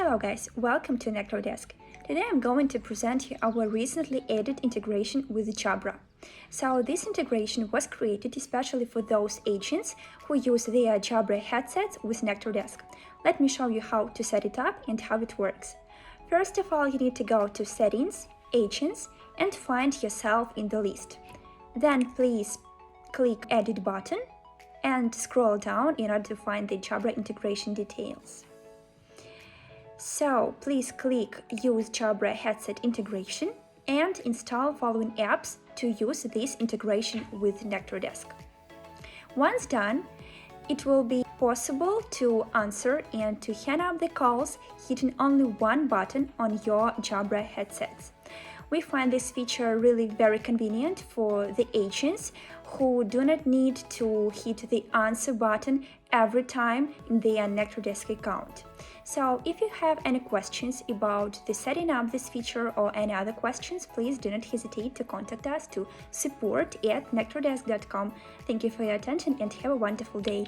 Hello guys, welcome to Nectar Desk. Today I'm going to present you our recently added integration with Jabra. So this integration was created especially for those agents who use their Jabra headsets with Nectar Desk. Let me show you how to set it up and how it works. First of all, you need to go to Settings, Agents, and find yourself in the list. Then please click Edit button and scroll down in order to find the Jabra integration details. So please click Use Jabra Headset Integration and install following apps to use this integration with Nectar Desk. Once done, it will be possible to answer and to hang up the calls hitting only one button on your Jabra headsets. We find this feature really very convenient for the agents who do not need to hit the answer button every time in their Nectar Desk account. So if you have any questions about the setting up this feature or any other questions, please do not hesitate to contact us to support@nectardesk.com. Thank you for your attention and have a wonderful day.